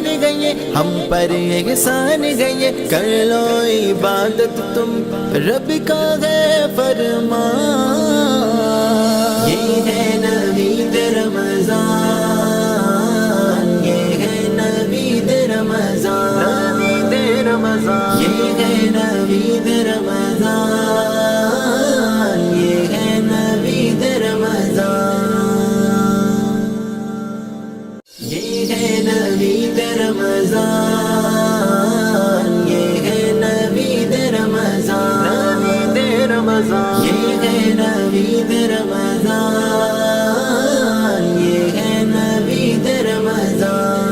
मेहमान गए, हम पर एहसान गए, कर लो इबादत तुम, रब का है फरमान। ये है नवीद रमज़ान, ये है नवीद रमज़ान, नवीद रमज़ान, ये है नवीद रमज़ान, ये है नवीद रमज़ान, ये है नवीद रमज़ान, ये है नवीद रमज़ान, नवीद रमज़ान, ये है नवीद रमज़ान, ये है नवीद रमज़ान।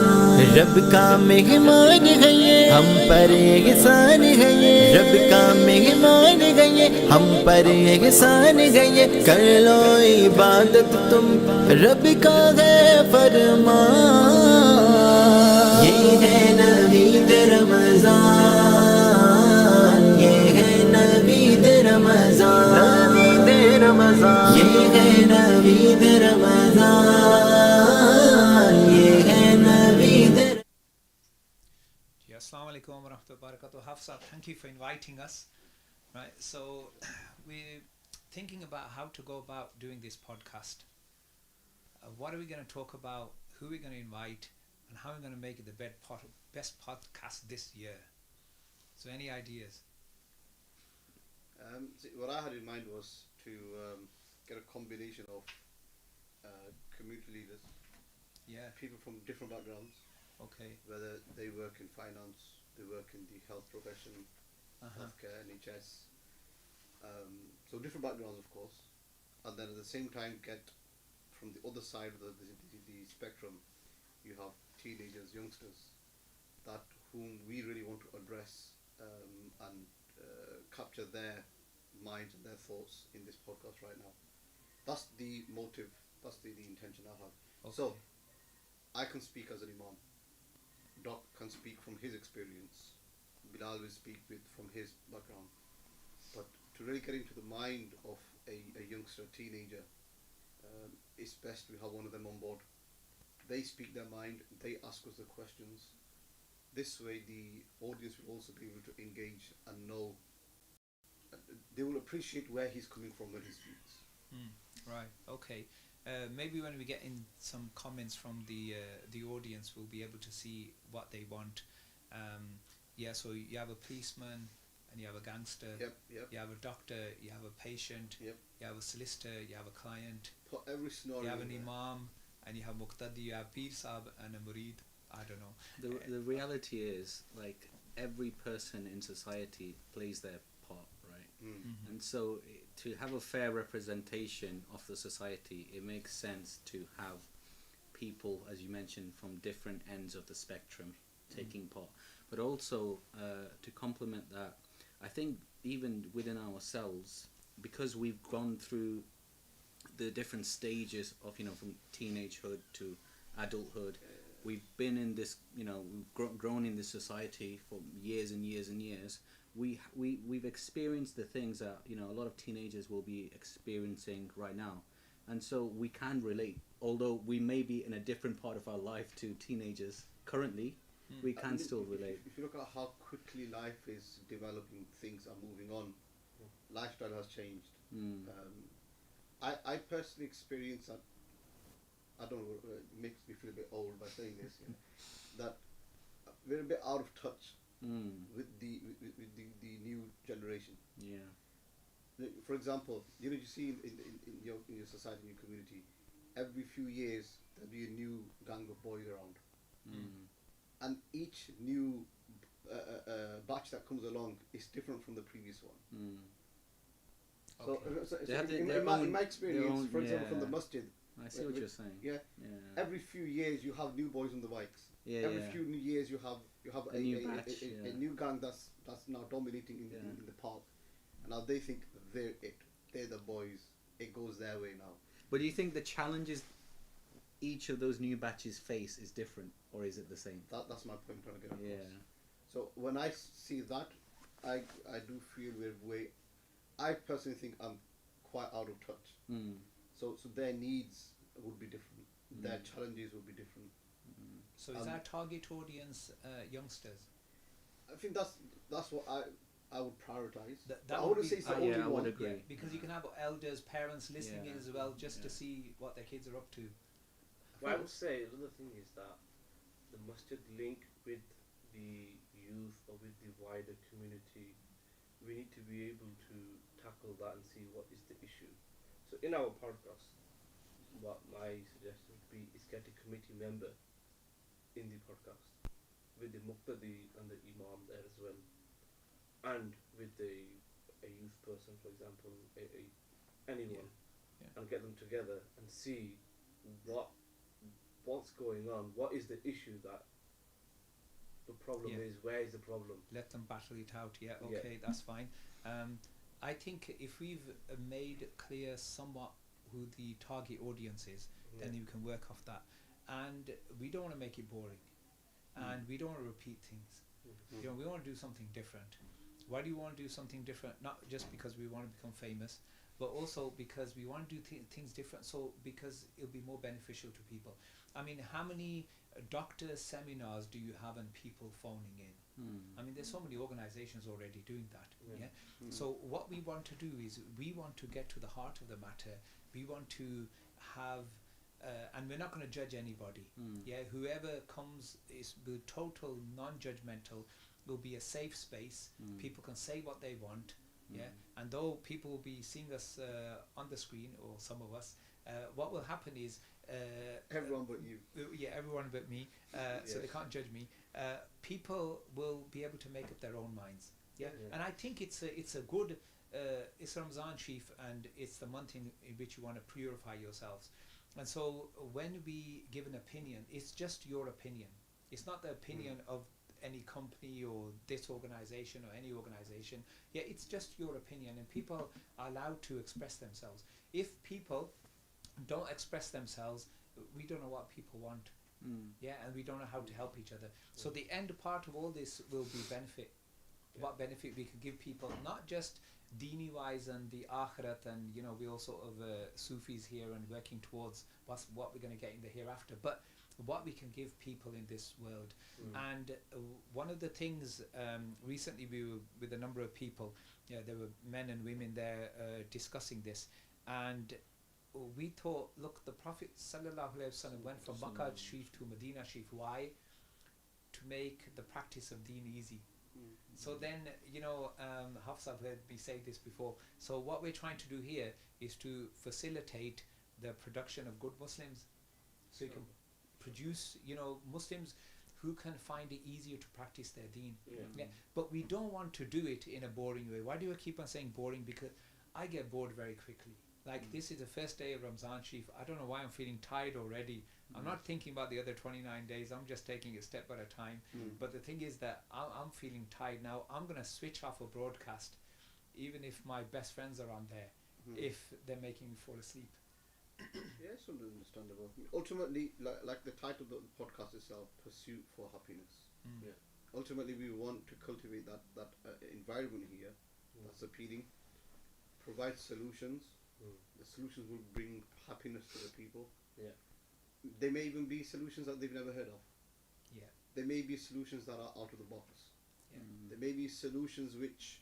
रब का मेहमान है ये, हम पर एहसान है ये, रब का मेहमान है ये, हम पर एहसान है ये, कर लो इबादत तुम, रब का है फरमान। ये है नवीद रमज़ान, ये है नवीद रमज़ान, नवीद रमज़ान, ये है नवीद रमज़ान, ये है Naveed. Assalamu alaikum wa rahmatullahi wa barakatuh. Hafsa, thank you for inviting us. Right, so we're thinking about how to go about doing this podcast. What are we going to talk about? Who are we going to invite? And how are we going to make it the best podcast this year? So, any ideas? What I had in mind was to get a combination of community leaders, people from different backgrounds. Okay. Whether they work in finance, they work in the health profession, healthcare, NHS. So different backgrounds, of course. And then at the same time get from the other side of the spectrum, you have teenagers, youngsters, that whom we really want to address and capture their minds and their thoughts in this podcast right now. That's the motive, that's the intention I have. Okay. So, I can speak as an imam. Doc can speak from his experience. Bilal will speak from his background. But to really get into the mind of a youngster, teenager, it's best we have one of them on board. They speak their mind, they ask us the questions. This way the audience will also be able to engage and know. They will appreciate where he's coming from when he speaks. Right, okay. Maybe when we get in some comments from the audience, we'll be able to see what they want. So you have a policeman, and you have a gangster, Yep. You have a doctor, you have a patient, you have a solicitor, you have a client, Put every scenario you have an there. imam, and you have muqtadi, you have Peer Sahib and a murid. I don't know. The reality is, like, every person in society plays their part, right? Mm-hmm. And so to have a fair representation of the society, it makes sense to have people, as you mentioned, from different ends of the spectrum taking part. But also, to complement that, I think even within ourselves, because we've gone through the different stages of, from teenagehood to adulthood, we've been in this, we've grown in this society for years and years and years. We've experienced the things that a lot of teenagers will be experiencing right now, and so we can relate. Although we may be in a different part of our life to teenagers currently, we can still relate. If you look at how quickly life is developing, things are moving on. Lifestyle has changed. I personally experience that. I don't know. It makes me feel a bit old by saying this. That we're a bit out of touch with the new generation. Yeah. For example, you see in your society, in your community, every few years there'll be a new gang of boys around, and each new batch that comes along is different from the previous one. Okay. So in my experience, for example, from the masjid, I see what you're saying. Every few years you have new boys on the bikes. Every few years you have a new batch, a new gang that's now dominating in the park, and now they think they're the boys. It goes their way now. But do you think the challenges each of those new batches face is different, or is it the same? That's my point I'm trying to get across. So when I see that, I do feel I personally think I'm quite out of touch. So their needs would be different. Their challenges would be different. So is our target audience youngsters? I think that's what I would prioritize. That I would wouldn't be- say it's the yeah, only I would one. agree. Because you can have elders, parents listening Yeah. in as well, just to Yeah. see what their kids are up to. Well, I would say another thing is that the masjid link with the youth or with the wider community, we need to be able to tackle that and see what is the issue. So in our podcast, what my suggestion would be is get a committee member in the podcast with the muqtadi and the imam there as well, and with a youth person, for example, anyone, Yeah. and get them together and see what's going on, what is the issue, that the problem Yeah. is, where is the problem. Let them battle it out. Yeah, Yeah. okay, that's fine. I think if we've made clear somewhat who the target audience is, then you can work off that. And we don't want to make it boring, and we don't want to repeat things. Mhm. You know, we want to do something different. Why do you want to do something different? Not just because we want to become famous, but also because we want to do things different. So because it'll be more beneficial to people. I mean, how many doctor seminars do you have and people phoning in? I mean, there's so many organizations already doing that. Yeah. Yeah. So what we want to do is we want to get to the heart of the matter. We want to have, and we're not going to judge anybody. Yeah. Whoever comes is the total non-judgmental. Will be a safe space. People can say what they want. Yeah. And though people will be seeing us on the screen, or some of us, what will happen is Everyone but you. yeah, everyone but me, so they Yes. can't judge me. People will be able to make up their own minds. Yeah, Yeah. and I think it's a good. It's Ramzan, Chief, and it's the month in which you want to purify yourselves. And so when we give an opinion, it's just your opinion. It's not the opinion of any company or this organization or any organization. Yeah, it's just your opinion, and people are allowed to express themselves. If people don't express themselves, we don't know what people want. Yeah, and we don't know how to help each other. So the end part of all this will be benefit. Yeah. What benefit we could give people, not just dini wise and the akhirat, and you know, we all sort of Sufis here and working towards what we're going to get in the hereafter, but what we can give people in this world. And one of the things, recently we were with a number of people, there were men and women there discussing this, and we thought, look, the Prophet sallallahu alaihi wasallam went from Makkah Sharif to Medina Sharif. Why? To make the practice of deen easy. So then, you know, Hafsa have heard me say this before. So what we're trying to do here is to facilitate the production of good Muslims. So you can produce, you know, Muslims who can find it easier to practice their deen. Yeah. But we don't want to do it in a boring way. Why do I keep on saying boring? Because I get bored very quickly. Like this is the first day of Ramzan, Chief. I don't know why I'm feeling tired already. I'm not thinking about the other 29 days. I'm just taking it step at a time. But the thing is that I'm feeling tired now. I'm going to switch off a broadcast, even if my best friends are on there, if they're making me fall asleep. Yeah, it's understandable. Ultimately, like the title of the podcast itself, Pursuit for Happiness. Yeah. Ultimately, we want to cultivate that environment here that's appealing, provide solutions. The solutions will bring happiness to the people. Yeah. There may even be solutions that they've never heard of. Yeah. There may be solutions that are out of the box. Yeah. There may be solutions which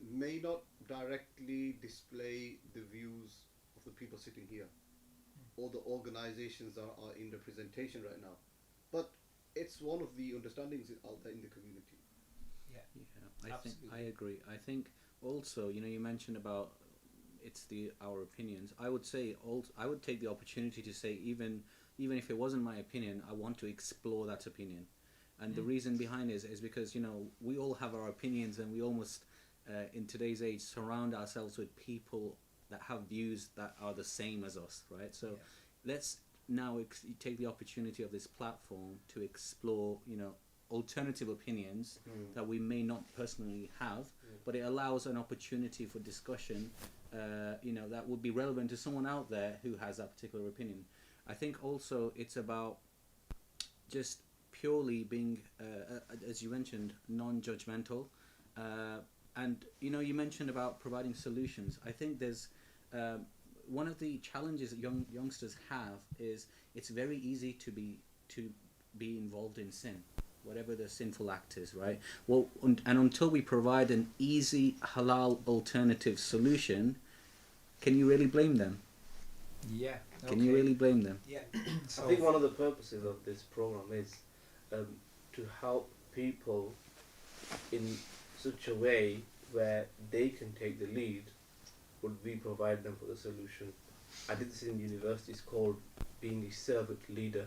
may not directly display the views of the people sitting here or the organizations that are in the presentation right now. But it's one of the understandings out there in the community. Yeah. I think Absolutely. I agree. I think also, you know, you mentioned about it's our opinions. I would say I would take the opportunity to say even if it wasn't my opinion, I want to explore that opinion. And the reason behind it is because, you know, we all have our opinions, and we almost in today's age surround ourselves with people that have views that are the same as us, right? So let's now take the opportunity of this platform to explore, you know, alternative opinions that we may not personally have, but it allows an opportunity for discussion, you know, that would be relevant to someone out there who has that particular opinion. I think also it's about just purely being, as you mentioned, non-judgmental. And, you know, you mentioned about providing solutions. I think there's one of the challenges that youngsters have is it's very easy to be involved in sin, whatever the sinful act is, right? Well, and until we provide an easy halal alternative solution, can you really blame them? Yeah. Can you really blame them? Yeah. I think one of the purposes of this program is to help people in such a way where they can take the lead, but we provide them for the solution. I did this in university. It's called being a servant leader,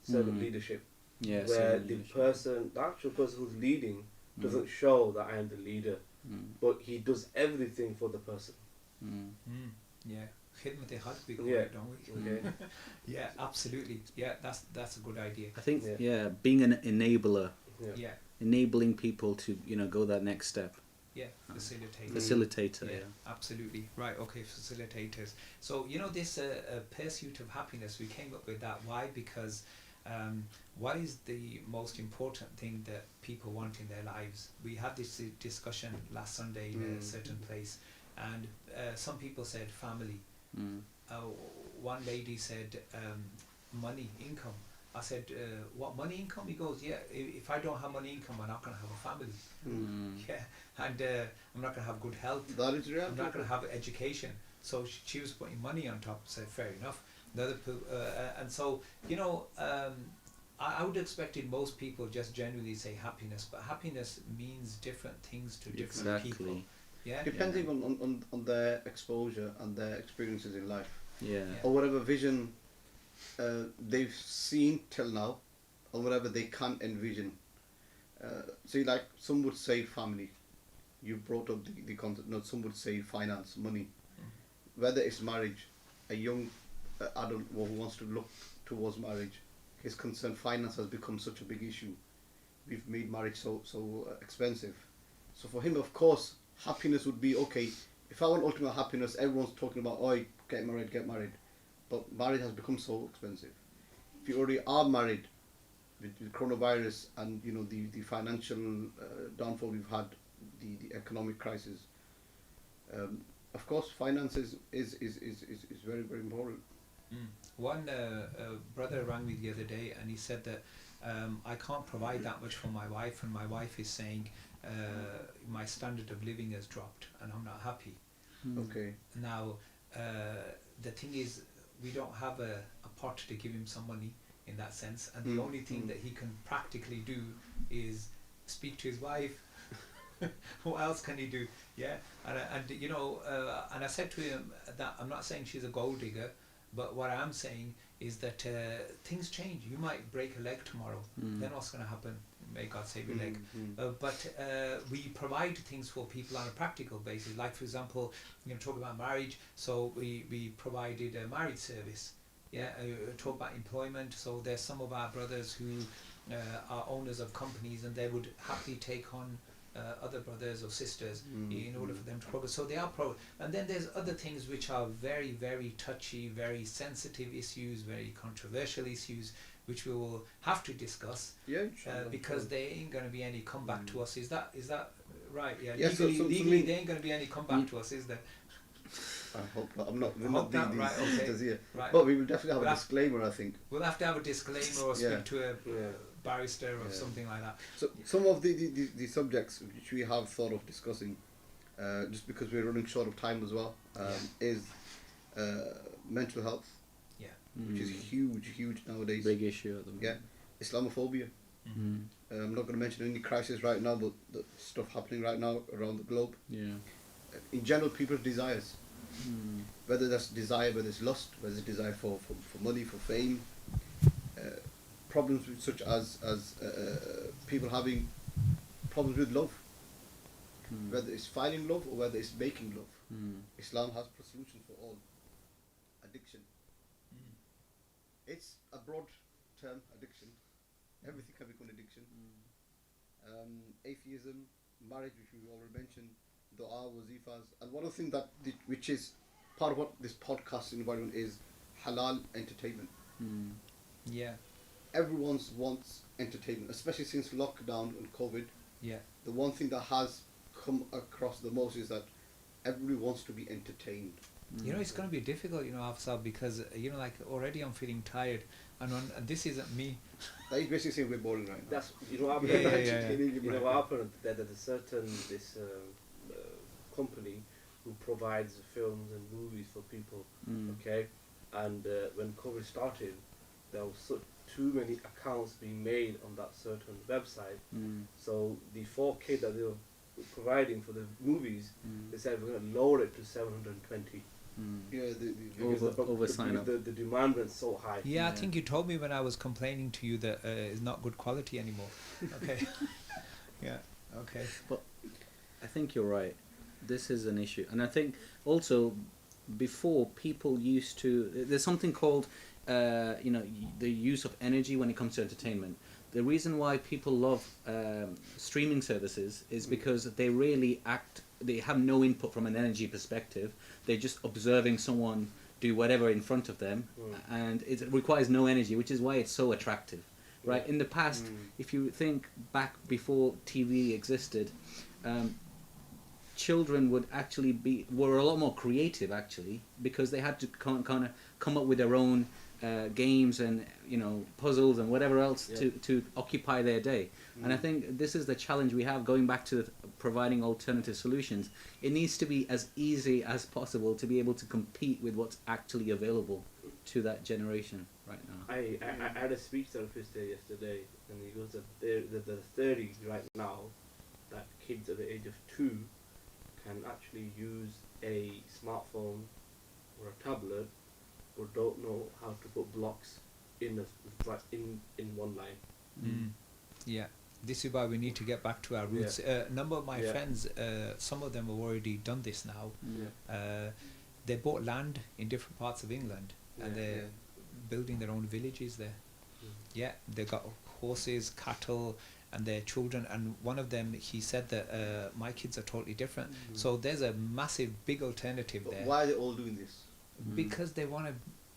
servant leadership, Yeah. where the actual person who's leading doesn't show that I am the leader, but he does everything for the person. Yeah. Khidmat-e khalq we call Yeah. it, don't we? Okay. Yeah, absolutely. Yeah, that's a good idea. I think Yeah. being an enabler, Yeah. enabling people to go that next step. Yeah, facilitator. Facilitator. Yeah, absolutely. Right, okay, facilitators. So, this pursuit of happiness, we came up with that. Why? Because what is the most important thing that people want in their lives? We had this discussion last Sunday in a certain place, and some people said family. One lady said money, income. I said, what, money, income? He goes, yeah, if I don't have money, income, I'm not going to have a family. Yeah, and I'm not going to have good health. That is reality. I'm not going to have education. So she was putting money on top. Said, fair enough. The other and so, I would expect in most people just generally say happiness, but happiness means different things to different people. Yeah. Depending on their exposure and their experiences in life. Yeah. Or whatever vision they've seen till now, or whatever they can envision. So like some would say family. You brought up the concept. No, some would say finance, money. Whether it's marriage, a young adult who wants to look towards marriage, his concern finance has become such a big issue. We've made marriage so expensive. So for him, of course, happiness would be okay. If I want ultimate happiness, everyone's talking about, oh, get married. But marriage has become so expensive. If you already are married, with coronavirus and the financial downfall we've had, the economic crisis, of course, finances is very, very important. One brother rang me the other day and he said that I can't provide that much for my wife, and my wife is saying my standard of living has dropped and I'm not happy. Okay. Now, the thing is, we don't have a pot to give him some money in that sense, and the only thing that he can practically do is speak to his wife. What else can he do? Yeah, and I said to him that I'm not saying she's a gold digger, but what I am saying is that things change. You might break a leg tomorrow. Then what's going to happen? May God save your leg. But we provide things for people on a practical basis. Like, for example, talk about marriage. So we provided a marriage service. Yeah, talk about employment. So there's some of our brothers who are owners of companies, and they would happily take on other brothers or sisters in order for them to progress. So they are and then there's other things which are very, very touchy, very sensitive issues, very controversial issues, which we will have to discuss. Yeah, because there ain't going to be any comeback to us. Is that right? Yeah. Yeah, legally there ain't going to be any comeback to us, is there? I hope not. We're hope not not, these right, okay. sisters here. Right. But we will definitely have a disclaimer, I think. We'll have to have a disclaimer or speak Yeah. to a barrister or something like that. So some of the subjects which we have thought of discussing, just because we're running short of time as well, is mental health, which is huge nowadays. Big issue at the moment. Yeah, Islamophobia. I'm not going to mention any crisis right now, but the stuff happening right now around the globe. Yeah. In general, people's desires, whether that's desire, whether it's lust, whether it's desire for money, for fame, problems such as people having problems with love, whether it's finding love or whether it's making love. Islam has solutions for all. Addiction. It's a broad term, addiction. Everything can become addiction. Atheism, marriage, which we already mentioned, dua, wazifas, and one of the things which is part of what this podcast environment is, halal entertainment. Yeah. Everyone wants entertainment, especially since lockdown and COVID. Yeah. The one thing that has come across the most is that everybody wants to be entertained. It's going to be difficult, Afsab, because like already I'm feeling tired. and this isn't me. That is basically saying we're boring right now. That's what happened. Yeah, yeah. You know what happened? There's a certain company who provides films and movies for people. Okay, and when COVID started, there was too many accounts being made on that certain website. So the 4K that they were providing for the movies, they said we're going to lower it to 720. Yeah, Over sign up. The demand went so high. Yeah, I think you told me when I was complaining to you that it's not good quality anymore. Okay. Yeah. Okay. But I think you're right. This is an issue, and I think also before people used to. There's something called, the use of energy when it comes to entertainment. The reason why people love streaming services is because they really they have no input from an energy perspective. They're just observing someone do whatever in front of them, and it requires no energy, which is why it's so attractive. Right? In the past, if you think back before TV existed, children would actually were a lot more creative actually, because they had to kind of come up with their own games and puzzles and whatever else to occupy their day. And I think this is the challenge we have, going back to providing alternative solutions. It needs to be as easy as possible to be able to compete with what's actually available to that generation right now. I had a speech therapist there yesterday, and he goes that the 30 right now that kids at the age of 2 can actually use a smartphone or a tablet, or don't know how to put blocks in one line. Yeah, this is why we need to get back to our roots. A number of my friends, some of them have already done this now. They bought land in different parts of England, and they're building their own villages there. Yeah, they've got horses, cattle, and their children. And one of them, he said that my kids are totally different. So there's a massive, big alternative But there. why are they all doing this? Because they want to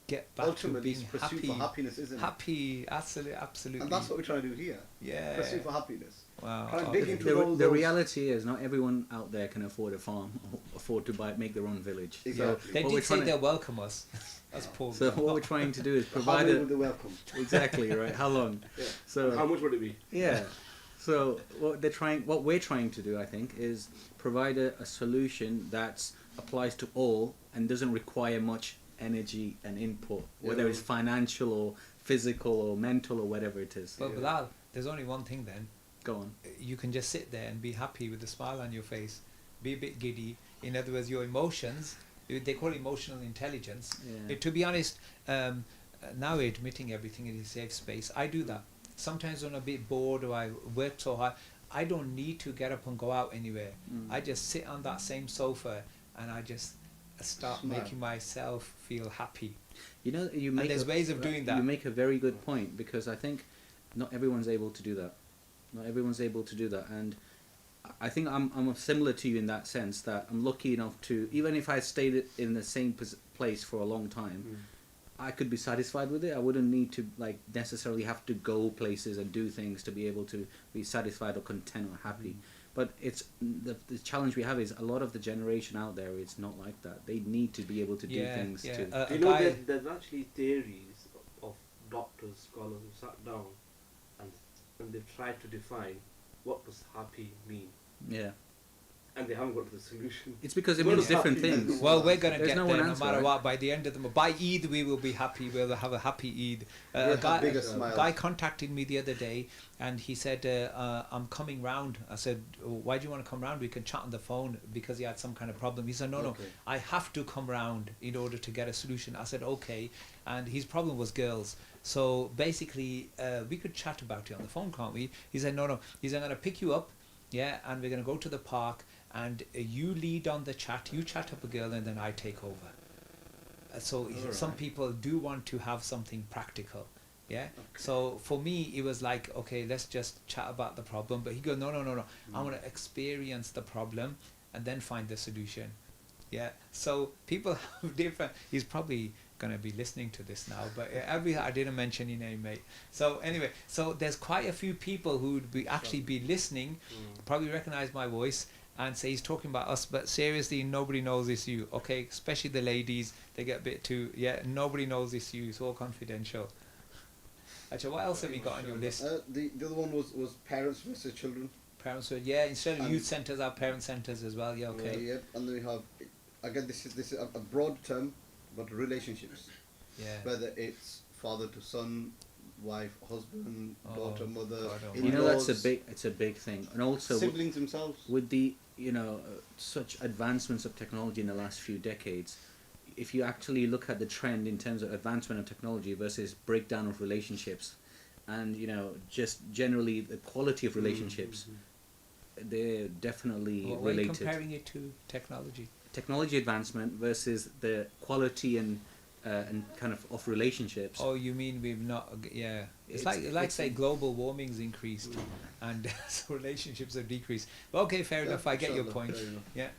get back Ultimately, to being it's pursuit happy. for happiness, isn't it? Happy, absolutely. And that's what we're trying to do here. Yeah. Pursuit for happiness. Wow. Trying to dig into all The those- reality is not everyone out there can afford a farm or afford to make their own village. Exactly. They what we're did say trying they'll welcome us. That's Paul. So what we're trying to do is How provide many would they welcome? exactly right. How long? Yeah. So How much would it be? yeah. So what we're trying to do, I think, is provide a solution that applies to all and doesn't require much energy and input, whether it's financial or physical or mental or whatever it is. But Bilal, there's only one thing then. Go on. You can just sit there and be happy with a smile on your face, be a bit giddy. In other words, your emotions, they call it emotional intelligence. Yeah. To be honest, now we're admitting everything in a safe space. I do that. Sometimes when I'm a bit bored or I work so hard, I don't need to get up and go out anywhere. I just sit on that same sofa and I just start Smile. making myself feel happy. There's ways of doing that. You make a very good point, because I think not everyone's able to do that. Not everyone's able to do that, and I think I'm similar to you in that sense, that I'm lucky enough to, even if I stayed in the same place for a long time, I could be satisfied with it. I wouldn't need to necessarily have to go places and do things to be able to be satisfied or content or happy. But it's the challenge we have is a lot of the generation out there, it's not like that. They need to be able to do things too. Do you know there's actually theories of doctors, scholars who sat down and they've tried to define what does happy mean. Yeah. And they haven't got to the solution. It's because it What means does different happy mean? things. Well, we're going to There's get no there one no answer, matter right? what. By the end of the by Eid, we will be happy. We'll have a happy Eid. We'll A have bigger smiles. guy contacted me the other day, and he said, "I'm coming round." I said, "Why do you want to come round? We can chat on the phone," because he had some kind of problem. He said, "No, Okay. I have to come round in order to get a solution." I said, "Okay," and his problem was girls. So basically, we could chat about it on the phone, can't we? He said, "No." He said, "I'm going to pick you up, and we're going to go to the park, and you lead on the chat. You chat up a girl, and then I take over." So some people do want to have something practical, Okay. So for me, it was like, okay, let's just chat about the problem. But he goes, no. I want to experience the problem and then find the solution. Yeah. So people have different. He's probably going to be listening to this now, but I didn't mention your name, mate. So anyway, so there's quite a few people who would actually be listening, probably recognize my voice and say he's talking about us, but seriously, nobody knows it's you. Okay, especially the ladies, they get a bit too, nobody knows it's you. It's all confidential. Actually, what else have you got on your list? The other one was parents versus children. Parents would, yeah, instead of And- youth centres, our parent centres as well, yeah, okay. Yep. And then we have, again, this is a broad term, but relationships. Yeah. Whether it's father to son, wife, husband, Oh, daughter, mother, God, oh, You know, that's in-laws, it's a big thing, and also siblings themselves. with the such advancements of technology in the last few decades, if you actually look at the trend in terms of advancement of technology versus breakdown of relationships, and just generally the quality of relationships, they're definitely What are you related. comparing it to technology? Technology advancement versus the quality and kind of relationships. Oh, you mean we've not? Yeah, it's like It's- say global warming's increased, and so relationships have decreased. But okay, fair Yeah, enough. I get your inshallah, point. fair enough. Yeah.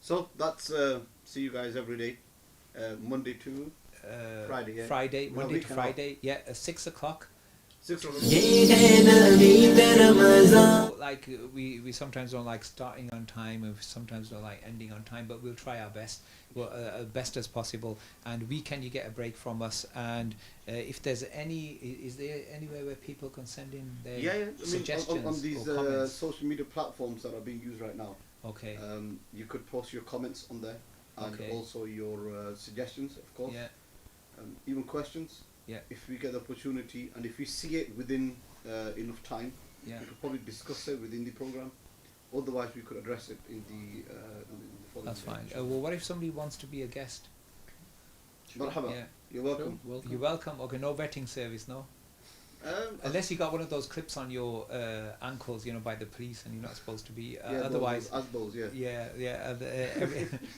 So that's see you guys every day, Monday to Friday, yeah. Friday, We have Monday to weekend off. Friday. Yeah, 6 o'clock. 6 o'clock. ये है Naveed Ramzan Like we sometimes don't like starting on time, and sometimes don't like ending on time, but we'll try our best, well, best as possible. And weekend you get a break from us. And if there's is there anywhere where people can send in their Yeah, yeah. I mean, suggestions on these or comments? social media platforms that are being used right now, Okay. you could post your comments on there, and Okay. also your suggestions, of course, Yeah. even questions. Yeah. If we get the opportunity, and if we see it within enough time, Yeah. we could probably discuss it within the program. Otherwise, we could address it in the following. That's day, fine. inshallah. Well, what if somebody wants to be a guest? Marhaba. Yeah. You're welcome. Welcome. You're welcome. Okay, no vetting service, no. Unless you got one of those clips on your ankles, by the police, and you're not supposed to be. Otherwise, those, yeah. yeah.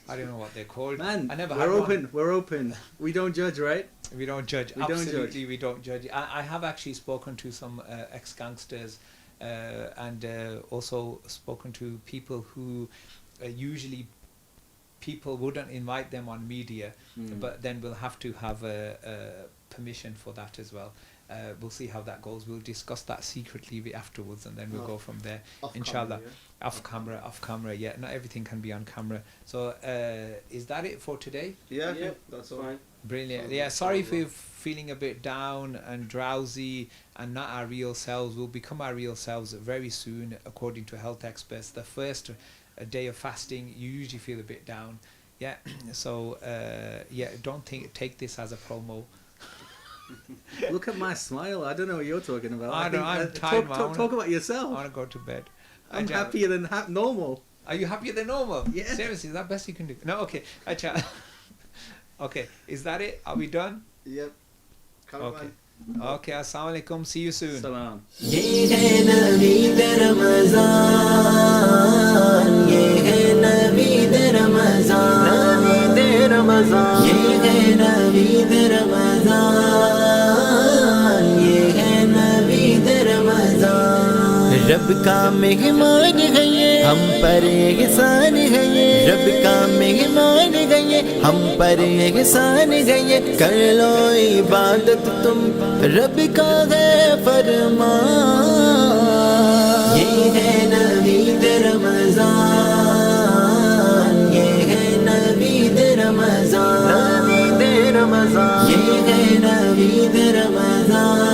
I don't know what they're called. Man, I never we're had one. open. We're open. We don't judge, right? We don't judge. We don't Absolutely, judge. we don't judge. I have actually spoken to some ex-gangsters, and also spoken to people who usually people wouldn't invite them on media, but then we'll have to have permission for that as well. We'll see how that goes. We'll discuss that secretly afterwards, and then we'll go from there. Off Inshallah. camera, yeah. Off camera. Yeah, not everything can be on camera. So, is that it for today? Yeah, Yeah, that's all. fine. Brilliant. So Yeah, that's sorry all if we're feeling a bit down and drowsy and not our real selves. We'll become our real selves very soon, according to health experts. The first day of fasting, you usually feel a bit down. Yeah, so don't take this as a promo. Look at my smile. I don't know what you're talking about. I know, I'm think, tired, man. talk about I yourself. want to go to bed. I'm Acha, happier than normal. Are you happier than normal? Yeah. Seriously, is that best you can do? No, okay. Acha. Okay, is that it? Are we done? Yep. Okay. Okay, assalamu alaikum. See you soon. Salam. ये है नवीद रमज़ान ये है नवीद रमज़ान नवीद रमज़ान ये है नवीद रमज़ान ये है नवीद रमज़ान रब का मेहमान है ये हम पर एहसान है ये रब का मेहमान है ये हम पर एहसान है ये कर लो इबादत तुम रब का है फरमान ये है नवीद रमज़ान ये है नवीद रमज़ान नवीद रमज़ान ये है नवीद रमज़ान